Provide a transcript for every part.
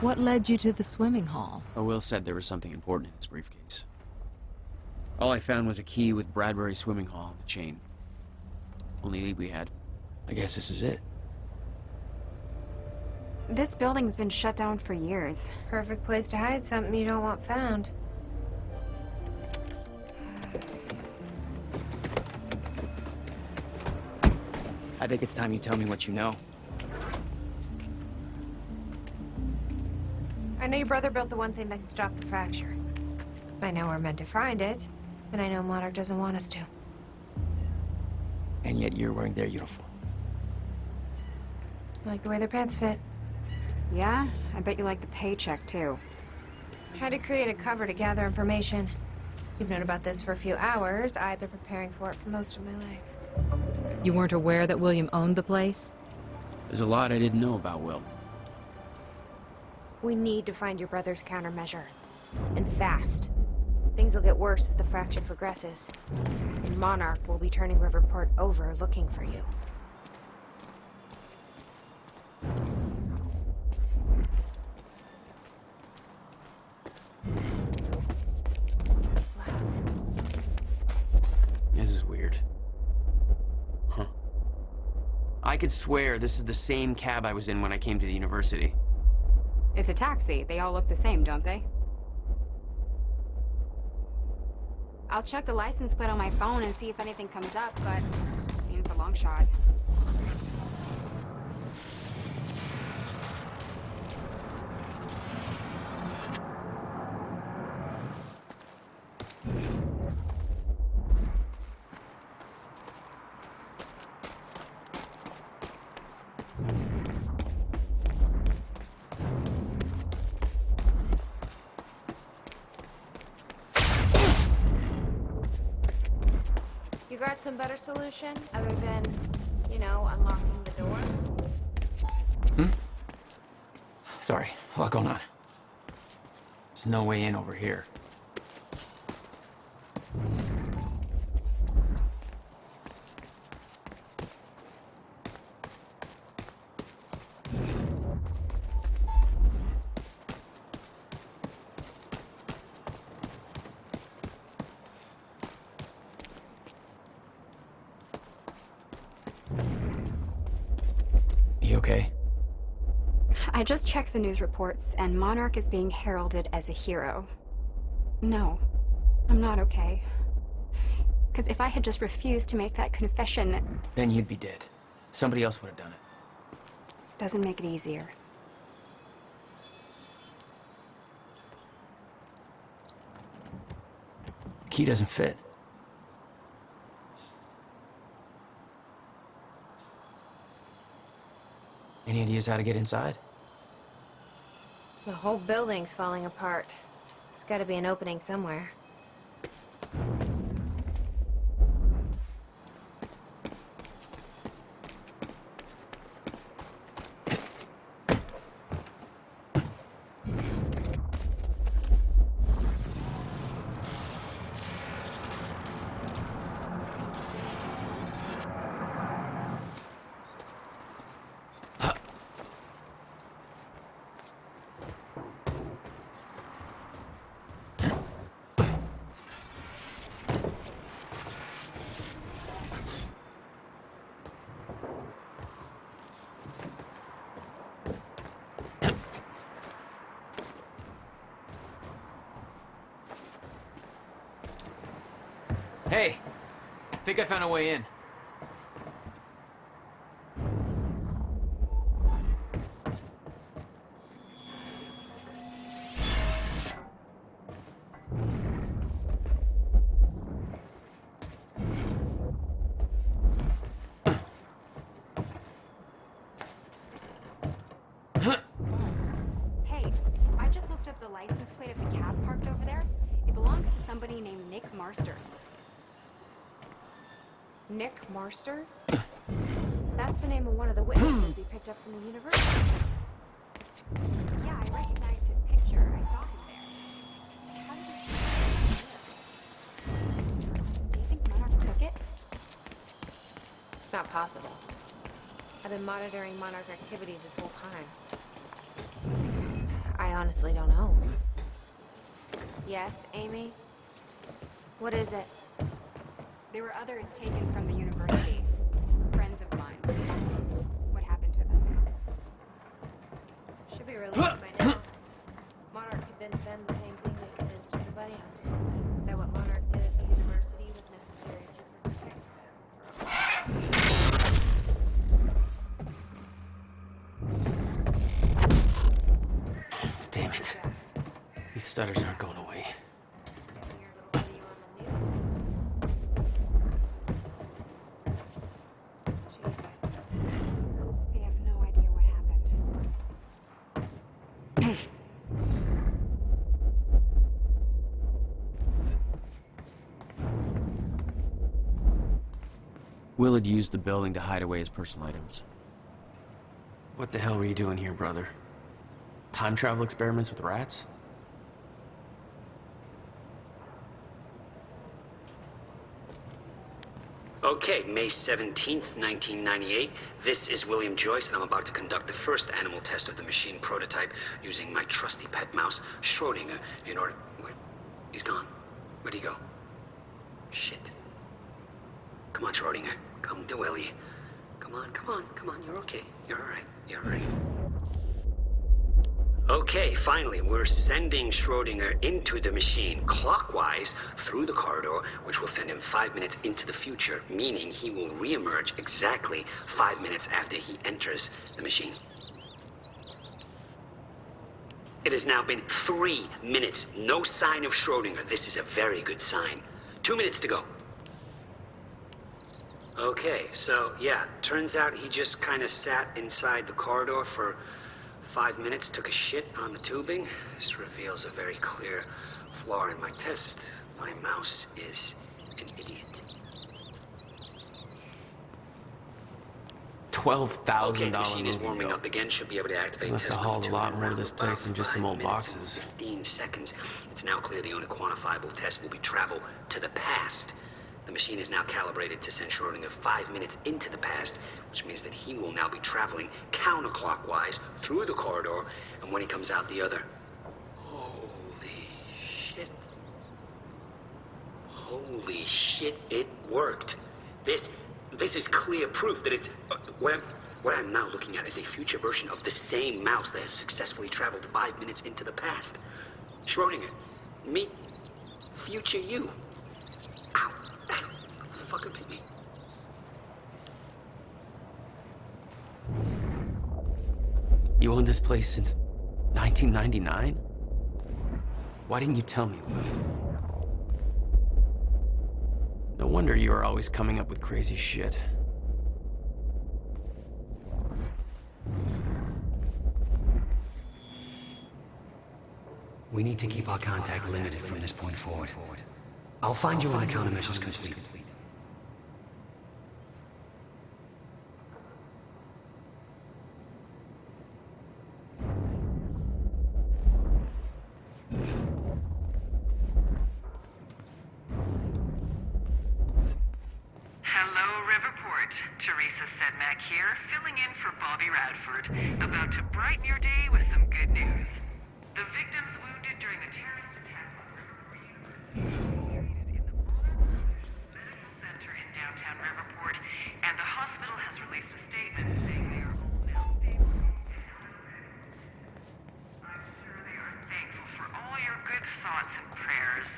What led you to the swimming hall? Oh, Will said there was something important in his briefcase. All I found was a key with Bradbury swimming hall on the chain. Only lead we had. I guess this is it. This building's been shut down for years. Perfect place to hide something you don't want found. I think it's time you tell me what you know. I know your brother built the one thing that can stop the fracture. I know we're meant to find it, and I know Monarch doesn't want us to. And yet you're wearing their uniform. I like the way their pants fit. Yeah? I bet you like the paycheck, too. Tried to create a cover to gather information. You've known about this for a few hours. I've been preparing for it for most of my life. You weren't aware that William owned the place? There's a lot I didn't know about Will. We need to find your brother's countermeasure. And fast. Things will get worse as the fracture progresses. And Monarch will be turning Riverport over looking for you. This is weird. Huh. I could swear this is the same cab I was in when I came to the university. It's a taxi. They all look the same, don't they? I'll check the license plate on my phone and see if anything comes up, but I mean, it's a long shot. You got some better solution other than, you know, unlocking the door? Sorry, a lot going on. There's no way in over here. You okay? I just checked the news reports, and Monarch is being heralded as a hero. No, I'm not okay. Because if I had just refused to make that confession, Then you'd be dead. Somebody else would have done it. doesn't make it easier. Key doesn't fit. Any ideas how to get inside? The whole building's falling apart. There's gotta be an opening somewhere. Hey! Think I found a way in. Hey, I just looked up the license plate of the cab parked over there. It belongs to somebody named Nick Marsters. Nick Marsters? That's the name of one of the witnesses we picked up from the university. Yeah, I recognized his picture. I saw him there. How did he... Do you think Monarch took it? It's not possible. I've been monitoring Monarch activities this whole time. I honestly don't know. Yes, Amy? What is it? There were others taken from the university. Friends of mine. What happened to them? Should be released by now. Monarch convinced them the same thing they convinced everybody else. That what Monarch did at the university was necessary to protect them from... Damn it. These stutters aren't going away. Guessing your little video on the news. Jesus. They have no idea what happened. Willard used the building to hide away his personal items. What the hell were you doing here, brother? Time travel experiments with rats? Okay, May 17th, 1998. This is William Joyce, and I'm about to conduct the first animal test of the machine prototype using my trusty pet mouse, Schrodinger, in order... Wait, he's gone. Where'd he go? Shit. Come on, Schrodinger. Come to Willie. Come on, you're okay. You're alright. Okay, finally, we're sending Schrodinger into the machine clockwise through the corridor, which will send him 5 minutes into the future, meaning he will reemerge exactly 5 minutes after he enters the machine. It has now been 3 minutes. No sign of Schrodinger. This is a very good sign. 2 minutes to go. Okay, so yeah, turns out he just kind of sat inside the corridor for 5 minutes, took a shit on the tubing. This reveals a very clear flaw in my test. My mouse is an idiot. $12,000 Okay, the machine is movie warming bill. up again. Should be able to activate Must have test hauled number a 2 lot in more to around this place than just some 5 old minutes and boxes. 15 seconds. It's now clear the only quantifiable test will be travel to the past. The machine is now calibrated to send Schrodinger 5 minutes into the past, which means that he will now be traveling counterclockwise through the corridor, and when he comes out the other... Holy shit. Holy shit, it worked. This is clear proof that it's... what I'm now looking at is a future version of the same mouse that has successfully traveled 5 minutes into the past. Schrodinger, meet future you. Ow. Fucker bit me. You owned this place since 1999? Why didn't you tell me, Will? No wonder you were always coming up with crazy shit. We need to keep our contact limited from this point forward. I'll find you when the countermeasure's complete. Hello, Riverport. Teresa Sedmak here, filling in for Bobby Radford, about to brighten your day with some good news. The victims wounded during the terrorist attack on Riverport University are being treated in the Monarch Solutions Medical Center in downtown Riverport, and the hospital has released a statement saying they are all now stable and out of bed. I'm sure they are thankful for all your good thoughts and prayers.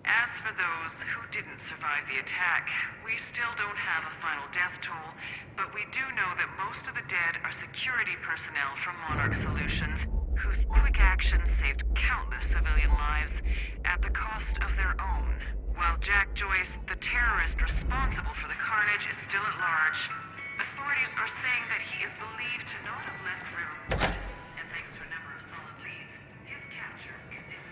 As for those who didn't survive the attack, we still don't have a final death toll, but we do know that most of the dead are security personnel from Monarch Solutions, whose quick actions saved countless civilian lives at the cost of their own. While Jack Joyce, the terrorist responsible for the carnage, is still at large, authorities are saying that he is believed to not have left Riverport, and thanks to a number of solid leads, his capture is imminent.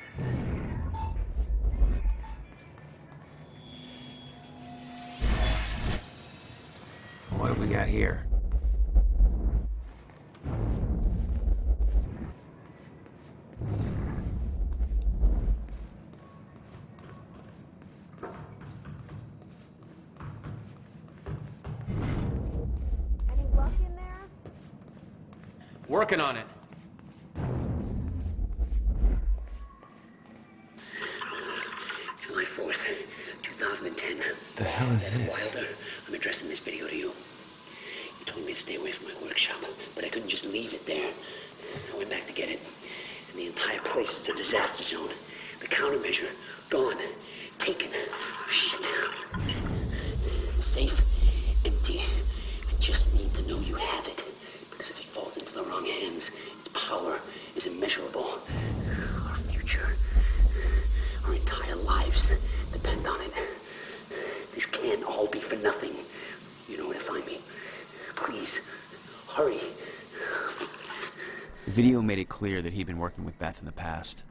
What have we got here? Any luck in there? Working on it. 2010. The hell is Beth this? Wilder, I'm addressing this video to you. You told me to stay away from my workshop, but I couldn't just leave it there. I went back to get it, and the entire place is a disaster zone. The countermeasure, gone, taken. Shit. Safe, empty. I just need to know you have it, because if it falls into the wrong hands, its power is immeasurable. Our future, our entire lives depend on it. This can't all be for nothing. You know where to find me. Please, hurry. The video made it clear that he'd been working with Beth in the past.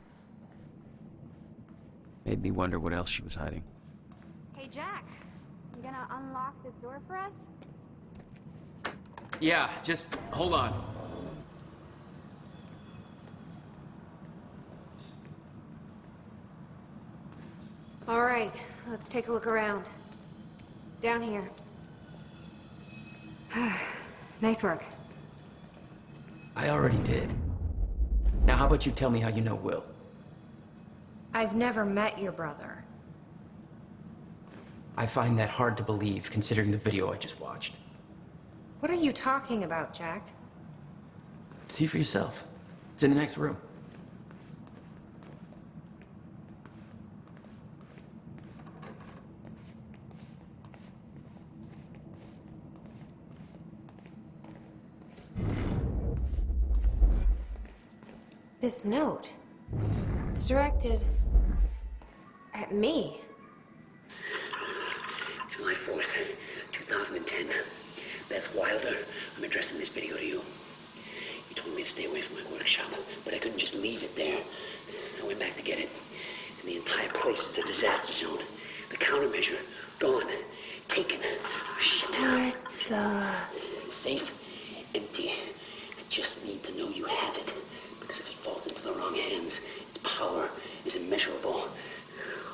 Made me wonder what else she was hiding. Hey, Jack. You gonna unlock this door for us? Yeah, just hold on. All right, let's take a look around. Down here. Nice work. I already did. Now how about you tell me how you know Will? I've never met your brother. I find that hard to believe, considering the video I just watched. What are you talking about, Jack? See for yourself. It's in the next room. This note. It's directed at me. July 4th, 2010. Beth Wilder, I'm addressing this video to you. You told me to stay away from my workshop, but I couldn't just leave it there. I went back to get it, and the entire place is a disaster zone. The countermeasure, gone, taken. Shit. What the... Safe, empty. I just need to know you have it, because if it falls into the wrong hands, its power is immeasurable.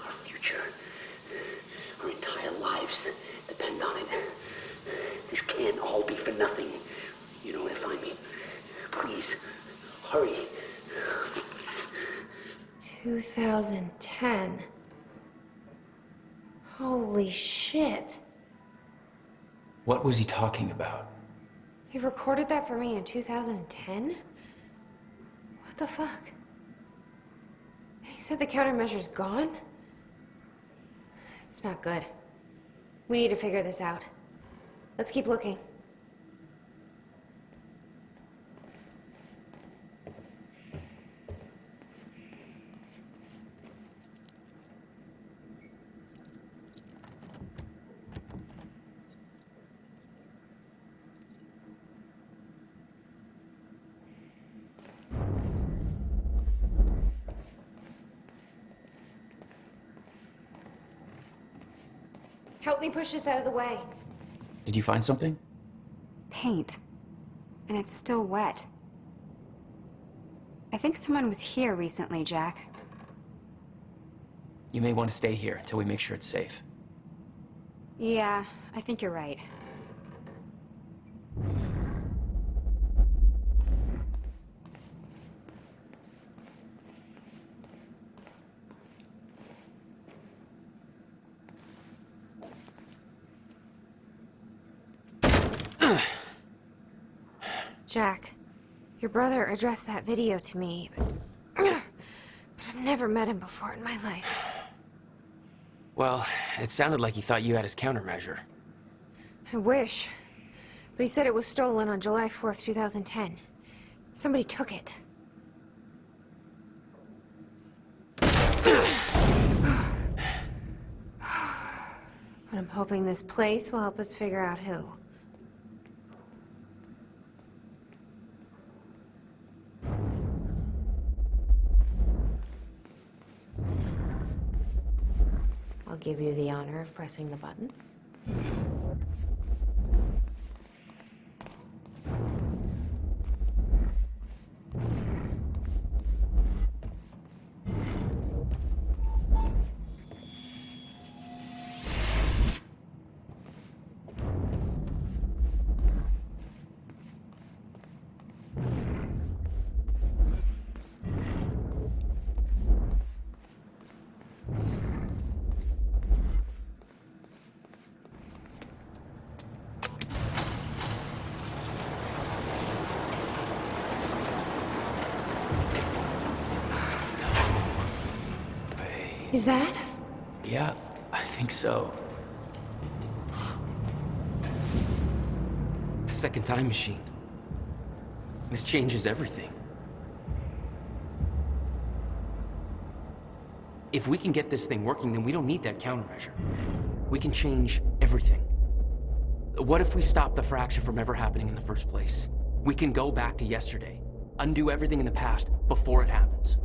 Our future, our entire lives depend on it. This can't all be for nothing. You know where to find me. Please, hurry. 2010. Holy shit. What was he talking about? He recorded that for me in 2010? What the fuck? And he said the countermeasure's gone? It's not good. We need to figure this out. Let's keep looking. Help me push this out of the way. Did you find something? Paint. And it's still wet. I think someone was here recently, Jack. You may want to stay here until we make sure it's safe. Yeah, I think you're right. Jack, your brother addressed that video to me, but I've never met him before in my life. Well, it sounded like he thought you had his countermeasure. I wish. But he said it was stolen on July 4th, 2010. Somebody took it. But I'm hoping this place will help us figure out who. I'll give you the honor of pressing the button. Is that? Yeah, I think so. Second time machine. This changes everything. If we can get this thing working, then we don't need that countermeasure. We can change everything. What if we stop the fracture from ever happening in the first place? We can go back to yesterday, undo everything in the past before it happens.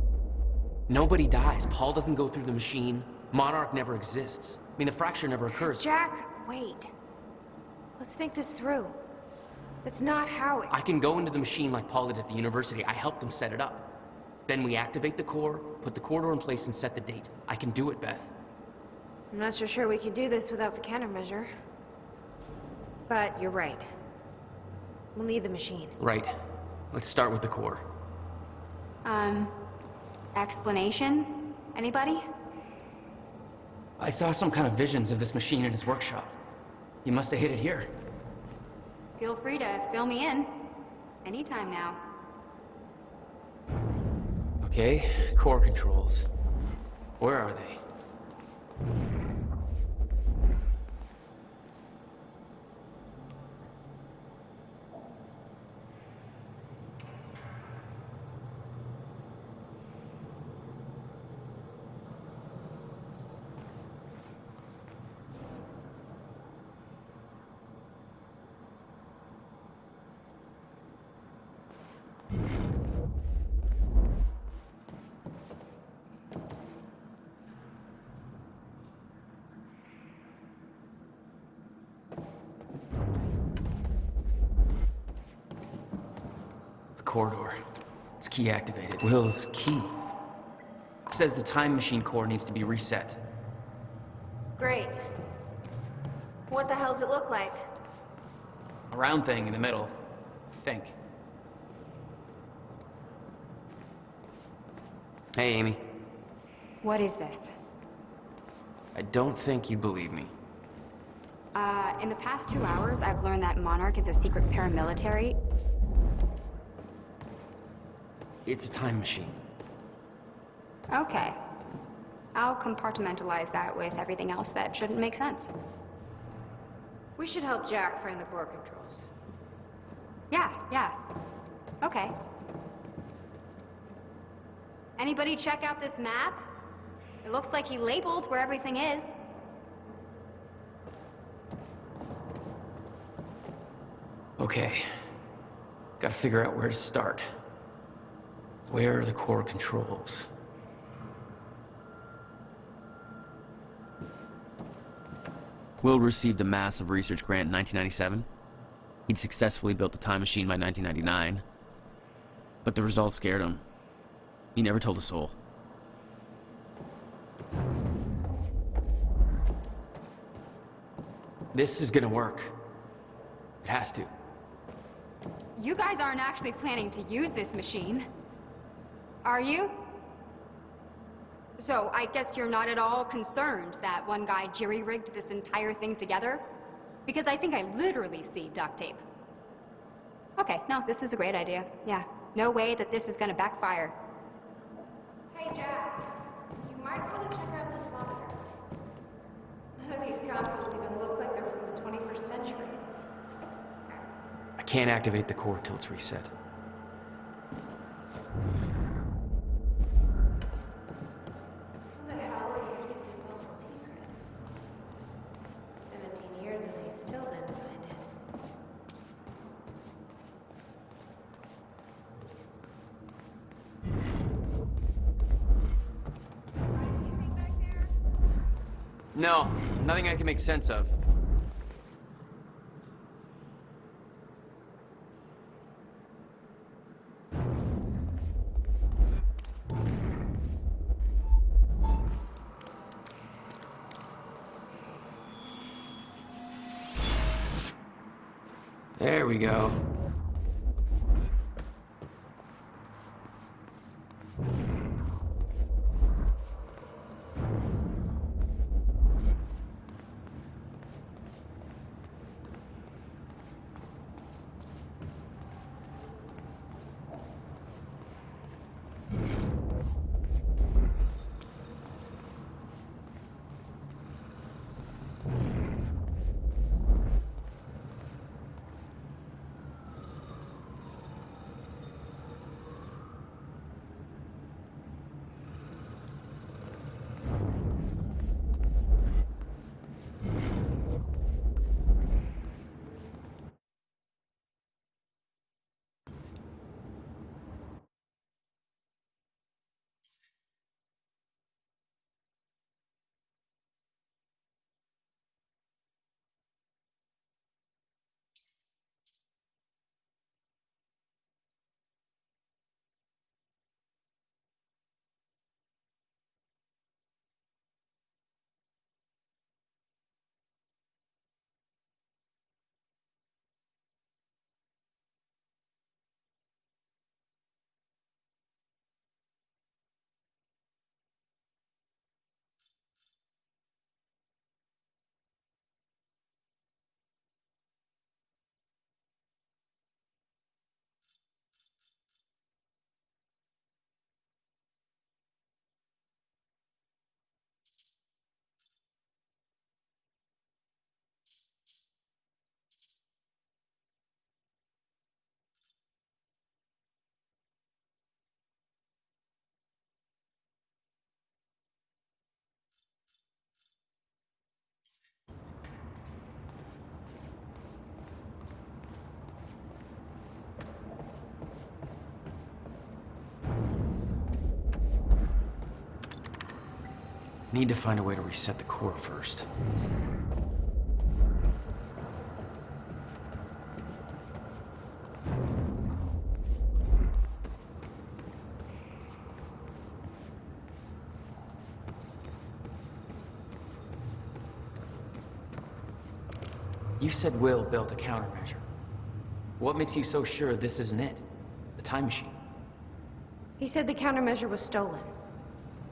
Nobody dies. Paul doesn't go through the machine. Monarch never exists. I mean, the fracture never occurs. Jack, wait. Let's think this through. That's not how it... I can go into the machine like Paul did at the university. I helped them set it up. Then we activate the core, put the corridor in place, and set the date. I can do it, Beth. I'm not so sure we could do this without the countermeasure. But you're right. We'll need the machine. Right. Let's start with the core. Explanation? Anybody? I saw some kind of visions of this machine in his workshop. He must have hid it here. Feel free to fill me in. Anytime now. Okay, core controls. Where are they? Corridor. It's key activated. Will's key. It says the time machine core needs to be reset. Great. What the hell's it look like? A round thing in the middle. Think. Hey, Amy. What is this? I don't think you'd believe me. In the past 2 hours, I've learned that Monarch is a secret paramilitary. It's a time machine. Okay. I'll compartmentalize that with everything else that shouldn't make sense. We should help Jack find the core controls. Yeah. Okay. Anybody check out this map? It looks like he labeled where everything is. Okay. Gotta figure out where to start. Where are the core controls? Will received a massive research grant in 1997. He'd successfully built the time machine by 1999. But the results scared him. He never told a soul. This is gonna work. It has to. You guys aren't actually planning to use this machine, are you? So, I guess you're not at all concerned that one guy jerry-rigged this entire thing together? Because I think I literally see duct tape. Okay, no, this is a great idea. Yeah, no way that this is gonna backfire. Hey, Jack. You might want to check out this monitor. None of these consoles even look like they're from the 21st century. I can't activate the core till it's reset. How the hell do you keep this all a secret? 17 years and they still didn't find it. Find anything back there? No, nothing I can make sense of. There we go. Need to find a way to reset the core first. You said Will built a countermeasure. What makes you so sure this isn't it? The time machine? He said the countermeasure was stolen.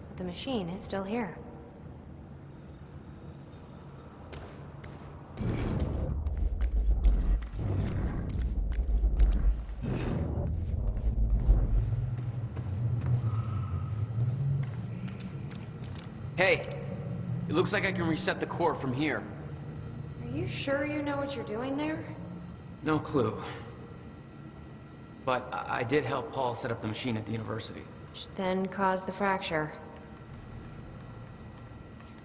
But the machine is still here. Hey! It looks like I can reset the core from here. Are you sure you know what you're doing there? No clue. But I did help Paul set up the machine at the university. Which then caused the fracture.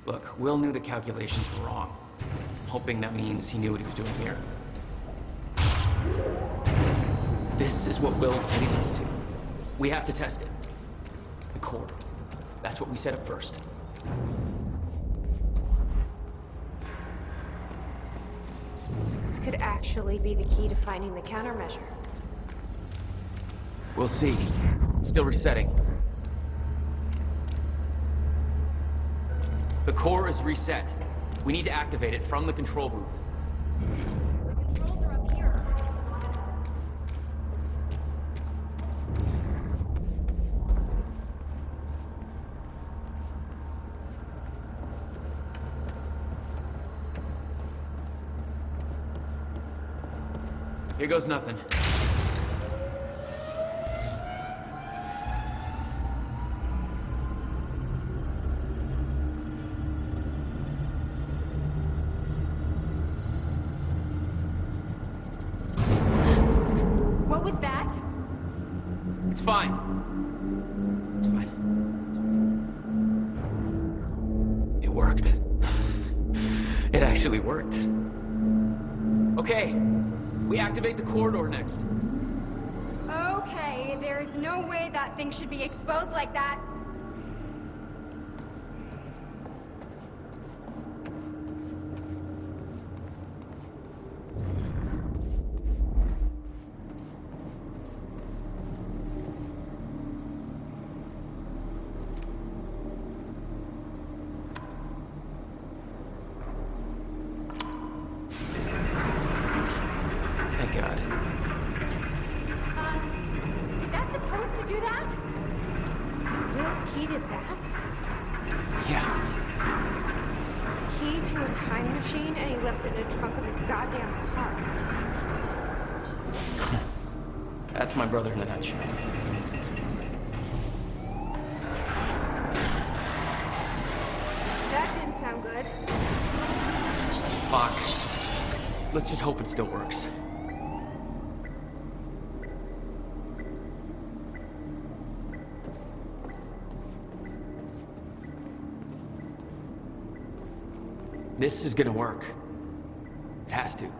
Look, Will knew the calculations were wrong. I'm hoping that means he knew what he was doing here. This is what Will was leading us to. We have to test it. The core. That's what we set up first. This could actually be the key to finding the countermeasure. We'll see. It's still resetting. The core is reset. We need to activate it from the control booth. The controls are up here. Here goes nothing. What was that? It's fine. It's fine. It worked. It actually worked. Okay. We activate the corridor next. Okay, there's no way that thing should be exposed like that. Thank God. Is that supposed to do that? Will's key did that? Yeah. Key to a time machine, and he left it in the trunk of his goddamn car. That's my brother in a nutshell. That didn't sound good. Fuck. Let's just hope it still works. This is gonna work. It has to.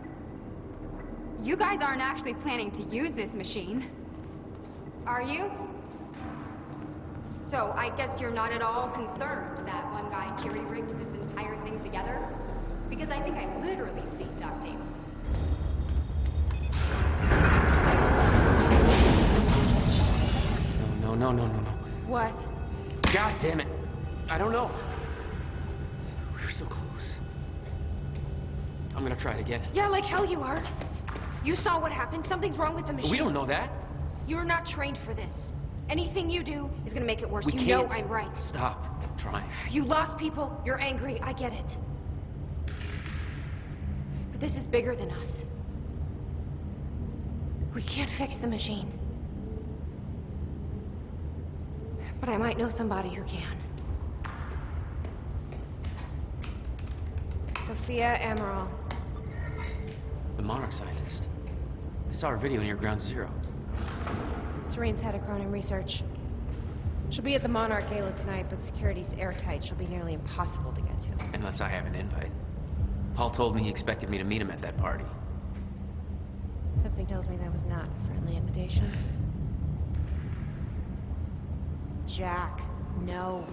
You guys aren't actually planning to use this machine, are you? So I guess you're not at all concerned that one guy jury-rigged this entire thing together? Because I think I literally see duct tape. No. What? God damn it. I don't know. We were so close. I'm gonna try it again. Yeah, like hell you are. You saw what happened. Something's wrong with the machine. We don't know that. You're not trained for this. Anything you do is gonna make it worse. We You can't. know I'm right. Stop trying. You lost people. You're angry. I get it. But this is bigger than us. We can't fix the machine. But I might know somebody who can. Sophia Amaral. The Monarch scientist. I saw her video near Ground Zero. Serene's head of Cronin Research. She'll be at the Monarch Gala tonight, but security's airtight. She'll be nearly impossible to get to. Unless I have an invite. Paul told me he expected me to meet him at that party. Something tells me that was not a friendly invitation. Jack, no.